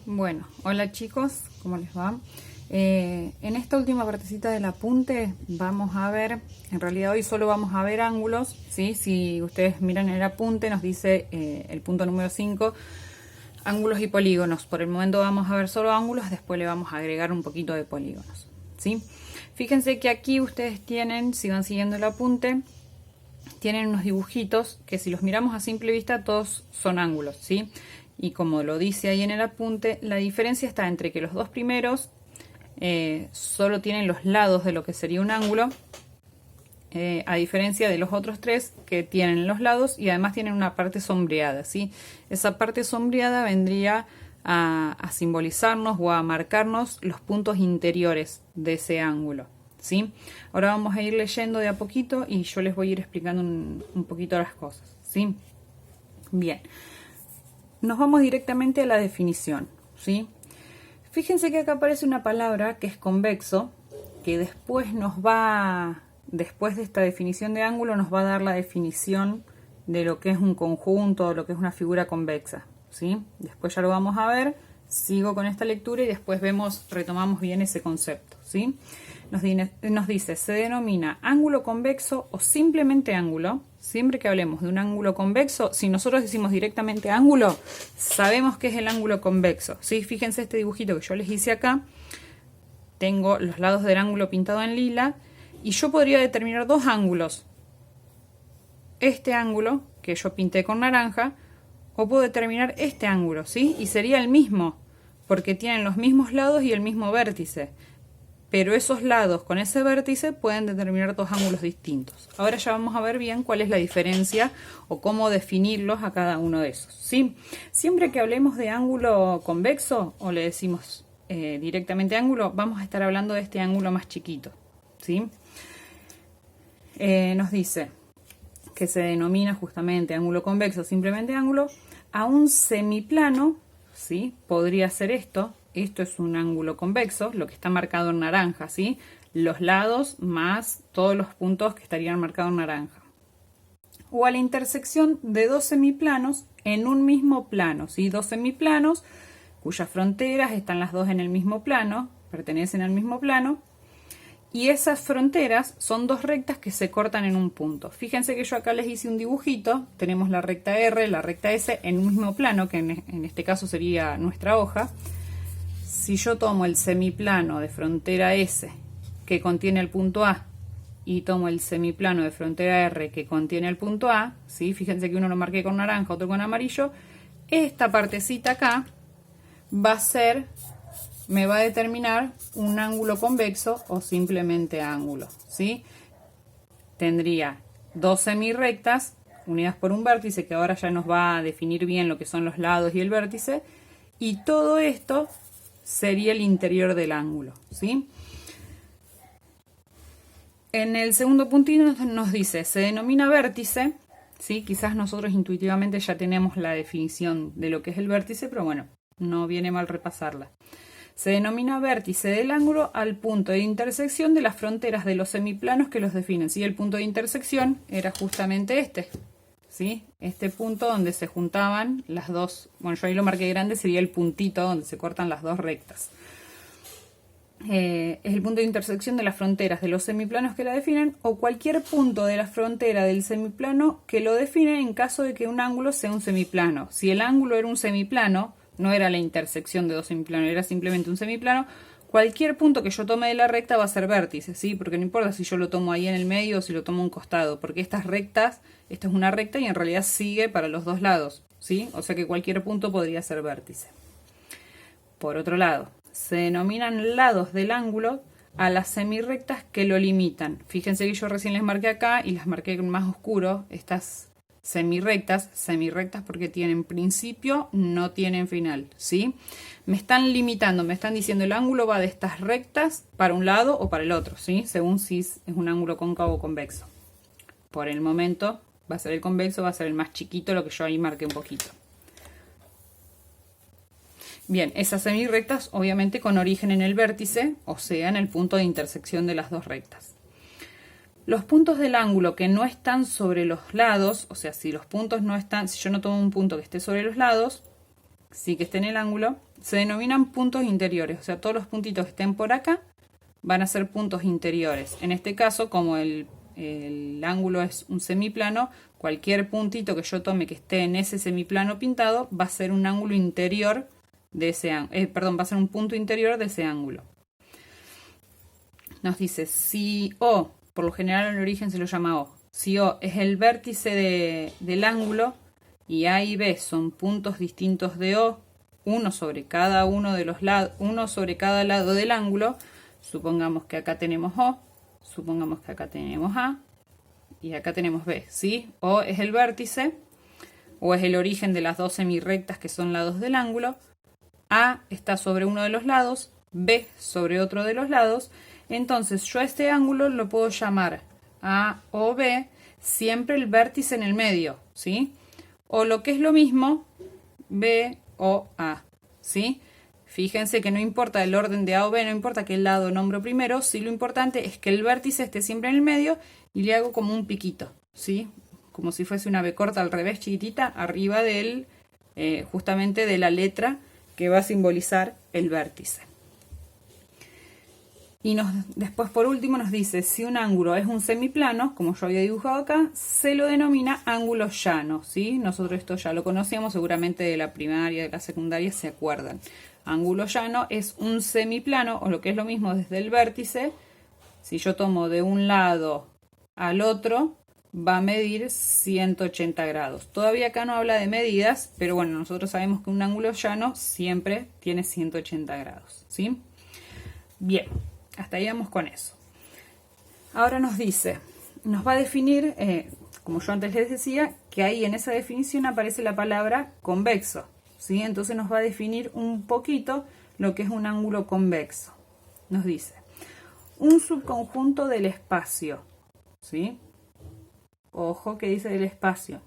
Bueno, hola chicos, ¿cómo les va? En esta última partecita del apunte vamos a ver, en realidad hoy solo vamos a ver ángulos, ¿sí? Si ustedes miran el apunte nos dice el punto número 5, ángulos y polígonos. Por el momento vamos a ver solo ángulos, después le vamos a agregar un poquito de polígonos, ¿sí? Fíjense que aquí ustedes tienen, si van siguiendo el apunte, tienen unos dibujitos que si los miramos a simple vista todos son ángulos, ¿sí? Y como lo dice ahí en el apunte, la diferencia está entre que los dos primeros solo tienen los lados de lo que sería un ángulo, a diferencia de los otros tres que tienen los lados y además tienen una parte sombreada, ¿sí? Esa parte sombreada vendría a simbolizarnos o a marcarnos los puntos interiores de ese ángulo, ¿sí? Ahora vamos a ir leyendo de a poquito y yo les voy a ir explicando un poquito las cosas, ¿sí? Bien. Nos vamos directamente a la definición, ¿sí? Fíjense que acá aparece una palabra que es convexo, que después después de esta definición de ángulo, nos va a dar la definición de lo que es un conjunto, lo que es una figura convexa, ¿sí? Después ya lo vamos a ver, sigo con esta lectura y después retomamos bien ese concepto, ¿sí? Nos dice, se denomina ángulo convexo o simplemente ángulo. Siempre que hablemos de un ángulo convexo, si nosotros decimos directamente ángulo, sabemos que es el ángulo convexo, ¿sí? Fíjense este dibujito que yo les hice acá. Tengo los lados del ángulo pintado en lila y yo podría determinar dos ángulos. Este ángulo, que yo pinté con naranja, o puedo determinar este ángulo, ¿sí? Y sería el mismo, porque tienen los mismos lados y el mismo vértice. Pero esos lados con ese vértice pueden determinar dos ángulos distintos. Ahora ya vamos a ver bien cuál es la diferencia o cómo definirlos a cada uno de esos, ¿sí? Siempre que hablemos de ángulo convexo o le decimos directamente ángulo, vamos a estar hablando de este ángulo más chiquito, ¿sí? Nos dice que se denomina justamente ángulo convexo, simplemente ángulo, a un semiplano, ¿sí? Podría ser esto. Esto es un ángulo convexo, lo que está marcado en naranja, ¿sí? Los lados más todos los puntos que estarían marcados en naranja. O a la intersección de dos semiplanos en un mismo plano, ¿sí? Dos semiplanos cuyas fronteras están las dos en el mismo plano, pertenecen al mismo plano, y esas fronteras son dos rectas que se cortan en un punto. Fíjense que yo acá les hice un dibujito, tenemos la recta R, la recta S en un mismo plano, que en este caso sería nuestra hoja. Si yo tomo el semiplano de frontera S que contiene el punto A y tomo el semiplano de frontera R que contiene el punto A, ¿sí? Fíjense que uno lo marqué con naranja, otro con amarillo. Esta partecita acá me va a determinar un ángulo convexo o simplemente ángulo, ¿sí? Tendría dos semirrectas unidas por un vértice que ahora ya nos va a definir bien lo que son los lados y el vértice, y todo esto sería el interior del ángulo, ¿sí? En el segundo puntito nos dice, se denomina vértice, ¿sí? Quizás nosotros intuitivamente ya tenemos la definición de lo que es el vértice, pero bueno, no viene mal repasarla. Se denomina vértice del ángulo al punto de intersección de las fronteras de los semiplanos que los definen, ¿sí? El punto de intersección era justamente este, ¿sí? Este punto donde se juntaban las dos, bueno, yo ahí lo marqué grande, sería el puntito donde se cortan las dos rectas. Es el punto de intersección de las fronteras de los semiplanos que la definen o cualquier punto de la frontera del semiplano que lo define en caso de que un ángulo sea un semiplano. Si el ángulo era un semiplano, no era la intersección de dos semiplanos, era simplemente un semiplano, cualquier punto que yo tome de la recta va a ser vértice, ¿sí? Porque no importa si yo lo tomo ahí en el medio o si lo tomo a un costado, porque estas rectas, esta es una recta y en realidad sigue para los dos lados, ¿sí? O sea que cualquier punto podría ser vértice. Por otro lado, se denominan lados del ángulo a las semirrectas que lo limitan. Fíjense que yo recién les marqué acá y las marqué más oscuro, estas semirrectas porque tienen principio, no tienen final, ¿sí? Me están limitando, me están diciendo el ángulo va de estas rectas para un lado o para el otro, ¿sí? Según si es un ángulo cóncavo o convexo. Por el momento va a ser el convexo, va a ser el más chiquito, lo que yo ahí marqué un poquito. Bien, esas semirrectas obviamente con origen en el vértice, o sea, en el punto de intersección de las dos rectas. Los puntos del ángulo que no están sobre los lados, o sea, si los puntos no están, si yo no tomo un punto que esté sobre los lados, sí que esté en el ángulo, se denominan puntos interiores. O sea, todos los puntitos que estén por acá van a ser puntos interiores. En este caso, como el ángulo es un semiplano, cualquier puntito que yo tome que esté en ese semiplano pintado va a ser un ángulo interior de ese va a ser un punto interior de ese ángulo. Nos dice, si O, por lo general en el origen se lo llama O, si O es el vértice del ángulo y A y B son puntos distintos de O, uno sobre cada lado del ángulo, supongamos que acá tenemos O, supongamos que acá tenemos A y acá tenemos B, ¿sí? O es el vértice o es el origen de las dos semirrectas que son lados del ángulo. A está sobre uno de los lados, B sobre otro de los lados. Entonces yo a este ángulo lo puedo llamar A o B, siempre el vértice en el medio, ¿sí? O lo que es lo mismo, B o A, ¿sí? Fíjense que no importa el orden de A o B, no importa qué lado nombro primero, sí lo importante es que el vértice esté siempre en el medio y le hago como un piquito, ¿sí? Como si fuese una B corta al revés, chiquitita, arriba del, justamente de la letra que va a simbolizar el vértice. Y después por último nos dice, si un ángulo es un semiplano, como yo había dibujado acá, se lo denomina ángulo llano, ¿sí? Nosotros esto ya lo conocíamos, seguramente de la primaria, de la secundaria se acuerdan. Ángulo llano es un semiplano, o lo que es lo mismo desde el vértice, si yo tomo de un lado al otro, va a medir 180 grados. Todavía acá no habla de medidas, pero bueno, nosotros sabemos que un ángulo llano siempre tiene 180 grados, ¿sí? Bien. Hasta ahí vamos con eso. Ahora nos dice, nos va a definir, como yo antes les decía, que ahí en esa definición aparece la palabra convexo, ¿sí? Entonces nos va a definir un poquito lo que es un ángulo convexo. Nos dice, un subconjunto del espacio, ¿sí? Ojo que dice del espacio.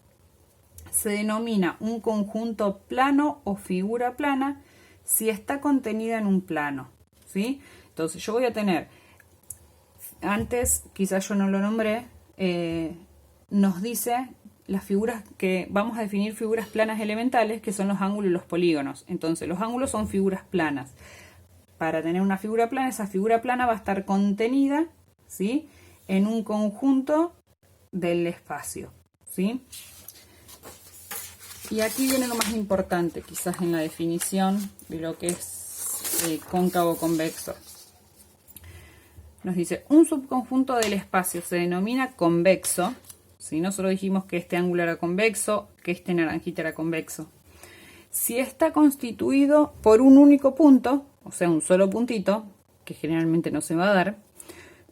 Se denomina un conjunto plano o figura plana si está contenida en un plano, ¿sí? Entonces yo voy a tener, antes quizás yo no lo nombré, nos dice las figuras que vamos a definir figuras planas elementales, que son los ángulos y los polígonos. Entonces los ángulos son figuras planas. Para tener una figura plana, esa figura plana va a estar contenida, ¿sí?, en un conjunto del espacio, ¿sí? Y aquí viene lo más importante, quizás en la definición de lo que es cóncavo convexo. Nos dice, un subconjunto del espacio se denomina convexo. Si nosotros dijimos que este ángulo era convexo, que este naranjita era convexo, si está constituido por un único punto, o sea, un solo puntito, que generalmente no se va a dar,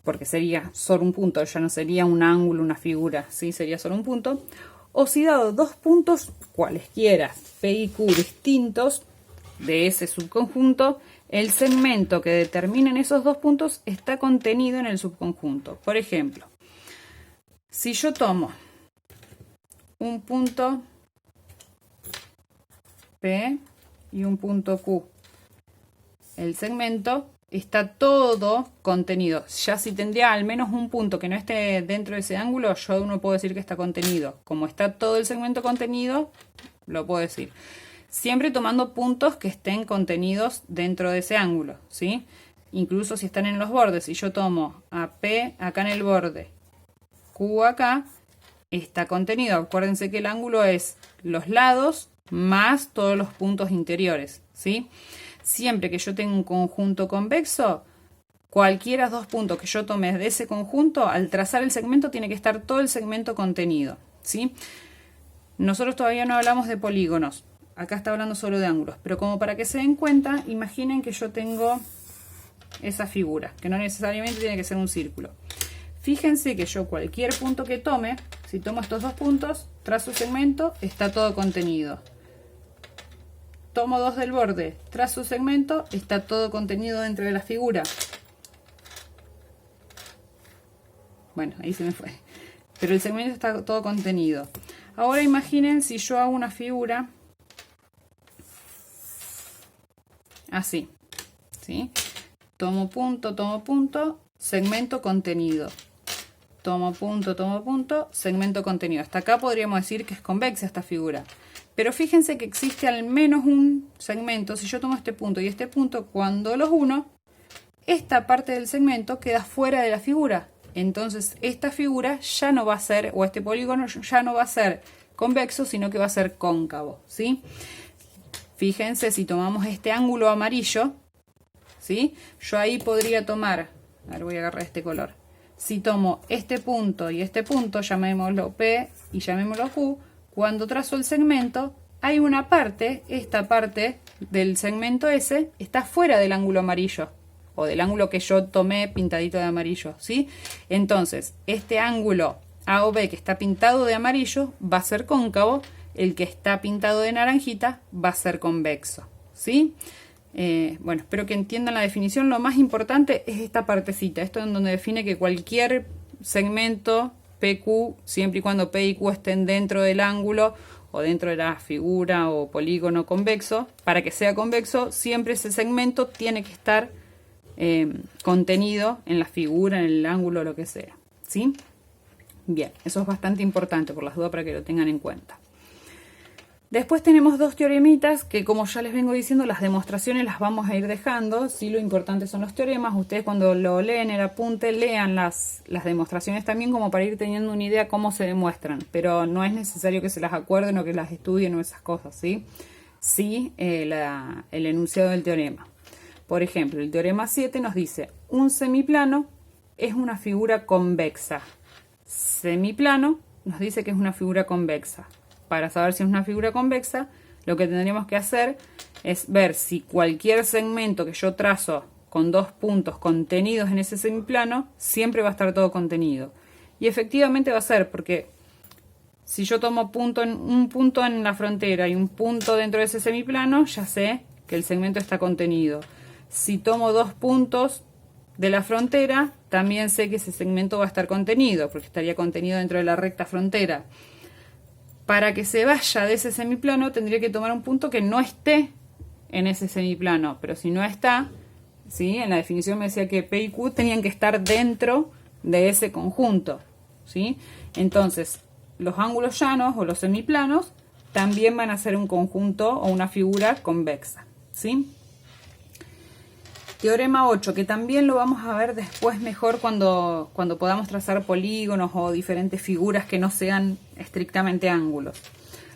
porque sería solo un punto, ya no sería un ángulo, una figura, ¿sí? Sería solo un punto, o si dado dos puntos cualesquiera, P y Q distintos de ese subconjunto, el segmento que determinen esos dos puntos está contenido en el subconjunto. Por ejemplo, si yo tomo un punto P y un punto Q, el segmento está todo contenido. Ya si tendría al menos un punto que no esté dentro de ese ángulo, yo no puedo decir que está contenido. Como está todo el segmento contenido, lo puedo decir. Siempre tomando puntos que estén contenidos dentro de ese ángulo, ¿sí? Incluso si están en los bordes. Si yo tomo a P acá en el borde, Q acá, está contenido. Acuérdense que el ángulo es los lados más todos los puntos interiores, ¿sí? Siempre que yo tenga un conjunto convexo, cualquiera dos puntos que yo tome de ese conjunto, al trazar el segmento tiene que estar todo el segmento contenido, ¿sí? Nosotros todavía no hablamos de polígonos. Acá está hablando solo de ángulos, pero como para que se den cuenta, imaginen que yo tengo esa figura, que no necesariamente tiene que ser un círculo. Fíjense que yo cualquier punto que tome, si tomo estos dos puntos, trazo segmento, está todo contenido. Tomo dos del borde, trazo segmento, está todo contenido dentro de la figura. Bueno, ahí se me fue. Pero el segmento está todo contenido. Ahora imaginen si yo hago una figura así, ¿sí? Tomo punto, segmento contenido. Tomo punto, segmento contenido. Hasta acá podríamos decir que es convexa esta figura. Pero fíjense que existe al menos un segmento. Si yo tomo este punto y este punto, cuando los uno, esta parte del segmento queda fuera de la figura. Entonces esta figura ya no va a ser, o este polígono ya no va a ser convexo, sino que va a ser cóncavo, ¿sí? Fíjense, si tomamos este ángulo amarillo, ¿sí? Yo ahí podría tomar, a ver, voy a agarrar este color. Si tomo este punto y este punto, llamémoslo P y llamémoslo Q, cuando trazo el segmento, hay una parte, esta parte del segmento S, está fuera del ángulo amarillo, o del ángulo que yo tomé pintadito de amarillo, ¿sí? Entonces, este ángulo A o B que está pintado de amarillo va a ser cóncavo, el que está pintado de naranjita va a ser convexo, ¿sí? Bueno, espero que entiendan la definición. Lo más importante es esta partecita, esto es donde define que cualquier segmento PQ, siempre y cuando P y Q estén dentro del ángulo o dentro de la figura o polígono convexo, para que sea convexo, siempre ese segmento tiene que estar contenido en la figura, en el ángulo, lo que sea, ¿sí? Bien, eso es bastante importante por las dudas para que lo tengan en cuenta. Después tenemos dos teoremitas que, como ya les vengo diciendo, las demostraciones las vamos a ir dejando. Sí, lo importante son los teoremas. Ustedes cuando lo leen el apunte, lean las demostraciones también, como para ir teniendo una idea cómo se demuestran. Pero no es necesario que se las acuerden o que las estudien o esas cosas, ¿sí? Sí, el enunciado del teorema. Por ejemplo, el teorema 7 nos dice: un semiplano es una figura convexa. Semiplano nos dice que es una figura convexa. Para saber si es una figura convexa, lo que tendríamos que hacer es ver si cualquier segmento que yo trazo con dos puntos contenidos en ese semiplano, siempre va a estar todo contenido. Y efectivamente va a ser, porque si yo tomo un punto en la frontera y un punto dentro de ese semiplano, ya sé que el segmento está contenido. Si tomo dos puntos de la frontera, también sé que ese segmento va a estar contenido, porque estaría contenido dentro de la recta frontera. Para que se vaya de ese semiplano, tendría que tomar un punto que no esté en ese semiplano. Pero si no está, ¿sí? En la definición me decía que P y Q tenían que estar dentro de ese conjunto, ¿sí? Entonces, los ángulos llanos o los semiplanos también van a ser un conjunto o una figura convexa, ¿sí? Teorema 8, que también lo vamos a ver después mejor cuando podamos trazar polígonos o diferentes figuras que no sean estrictamente ángulos.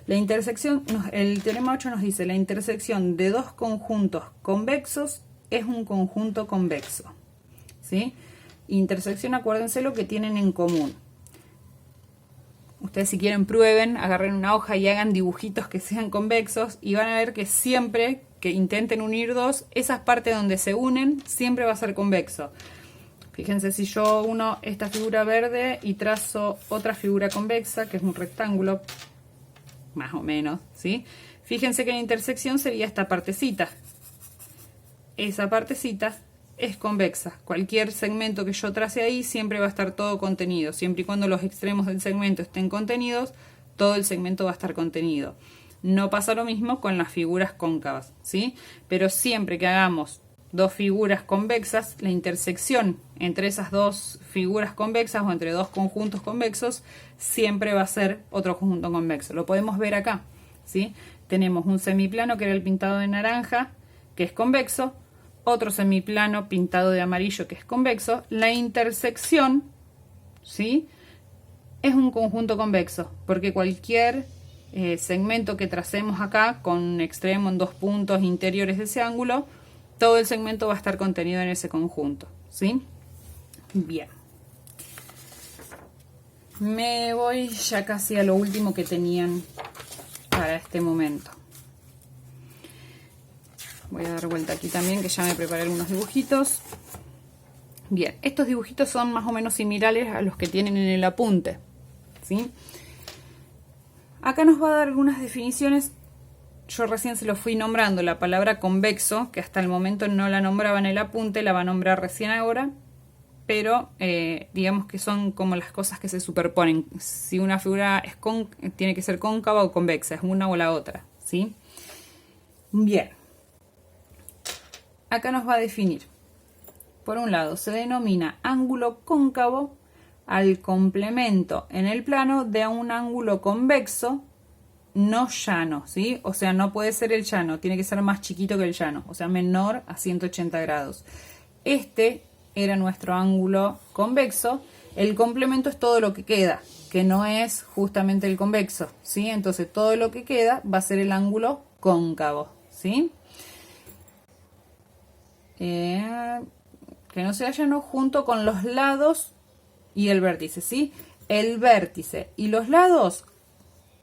La intersección, el teorema 8 nos dice: la intersección de dos conjuntos convexos es un conjunto convexo, ¿sí? Intersección, acuérdense lo que tienen en común. Ustedes, si quieren, prueben, agarren una hoja y hagan dibujitos que sean convexos y van a ver que siempre que intenten unir dos, esas partes donde se unen siempre va a ser convexo. Fíjense, si yo uno esta figura verde y trazo otra figura convexa, que es un rectángulo, más o menos, ¿sí? Fíjense que la intersección sería esta partecita. Esa partecita es convexa. Cualquier segmento que yo trace ahí siempre va a estar todo contenido. Siempre y cuando los extremos del segmento estén contenidos, todo el segmento va a estar contenido. No pasa lo mismo con las figuras cóncavas, ¿sí? Pero siempre que hagamos dos figuras convexas, la intersección entre esas dos figuras convexas o entre dos conjuntos convexos siempre va a ser otro conjunto convexo. Lo podemos ver acá, ¿sí? Tenemos un semiplano que era el pintado de naranja, que es convexo, otro semiplano pintado de amarillo, que es convexo. La intersección, ¿sí?, es un conjunto convexo, porque cualquier segmento que tracemos acá con extremo en dos puntos interiores de ese ángulo, todo el segmento va a estar contenido en ese conjunto, ¿sí? Bien. Me voy ya casi a lo último que tenían para este momento. Voy a dar vuelta aquí también, que ya me preparé algunos dibujitos. Bien, estos dibujitos son más o menos similares a los que tienen en el apunte, ¿sí? Acá nos va a dar algunas definiciones. Yo recién se lo fui nombrando. La palabra convexo, que hasta el momento no la nombraba en el apunte, la va a nombrar recién ahora. Pero digamos que son como las cosas que se superponen. Si una figura es tiene que ser cóncava o convexa, es una o la otra, ¿sí? Bien. Acá nos va a definir. Por un lado, se denomina ángulo cóncavo al complemento en el plano de un ángulo convexo no llano, ¿sí? O sea, no puede ser el llano, tiene que ser más chiquito que el llano, o sea, menor a 180 grados. Este era nuestro ángulo convexo. El complemento es todo lo que queda, que no es justamente el convexo, ¿sí? Entonces todo lo que queda va a ser el ángulo cóncavo, ¿sí? Que no sea llano junto con los lados y el vértice, ¿sí? El vértice y los lados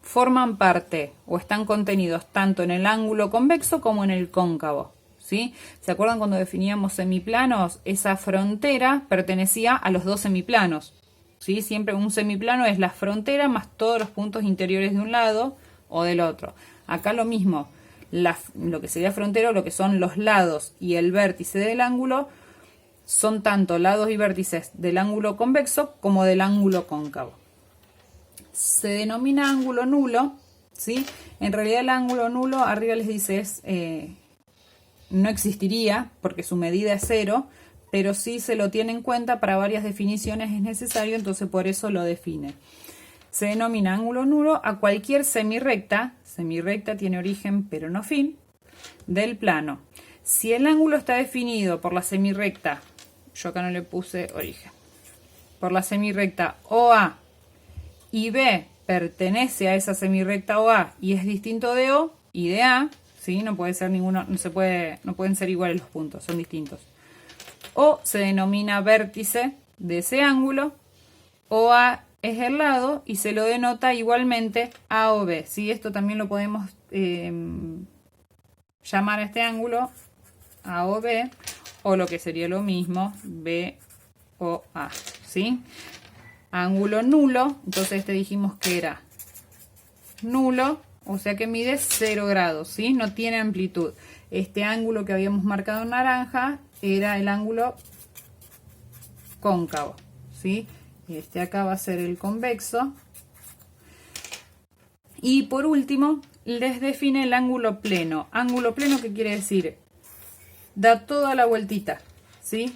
forman parte o están contenidos tanto en el ángulo convexo como en el cóncavo, ¿sí? ¿Se acuerdan cuando definíamos semiplanos? Esa frontera pertenecía a los dos semiplanos, ¿sí? Siempre un semiplano es la frontera más todos los puntos interiores de un lado o del otro. Acá lo mismo, lo que sería frontera, lo que son los lados y el vértice del ángulo, son tanto lados y vértices del ángulo convexo como del ángulo cóncavo. Se denomina ángulo nulo, ¿sí? En realidad el ángulo nulo, arriba les dice, no existiría porque su medida es 0, pero sí se lo tiene en cuenta para varias definiciones es necesario, entonces por eso lo define. Se denomina ángulo nulo a cualquier semirrecta tiene origen pero no fin, del plano. Si el ángulo está definido por la semirrecta, yo acá no le puse origen, por la semirrecta OA y B pertenece a esa semirrecta OA y es distinto de O y de A, ¿sí? No puede ser ninguno, no pueden ser iguales los puntos, son distintos. O se denomina vértice de ese ángulo, OA es el lado y se lo denota igualmente A o B, ¿sí? Esto también lo podemos llamar a este ángulo A o B, o lo que sería lo mismo, B o A, ¿sí? Ángulo nulo, entonces este dijimos que era nulo, o sea que mide 0 grados, ¿sí? No tiene amplitud. Este ángulo que habíamos marcado en naranja era el ángulo cóncavo, ¿sí? Este acá va a ser el convexo. Y por último, les define el ángulo pleno. Ángulo pleno, ¿qué quiere decir? Da toda la vueltita, ¿sí?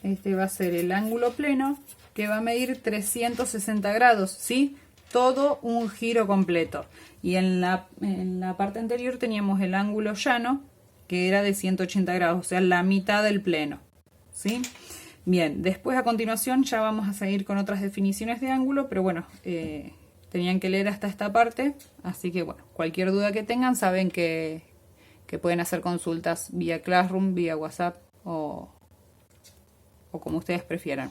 Este va a ser el ángulo pleno, que va a medir 360 grados, ¿sí? Todo un giro completo. Y en la parte anterior teníamos el ángulo llano, que era de 180 grados, o sea, la mitad del pleno, ¿sí? Bien, después a continuación ya vamos a seguir con otras definiciones de ángulo, pero bueno, tenían que leer hasta esta parte, así que bueno, cualquier duda que tengan saben que pueden hacer consultas vía Classroom, vía WhatsApp o como ustedes prefieran.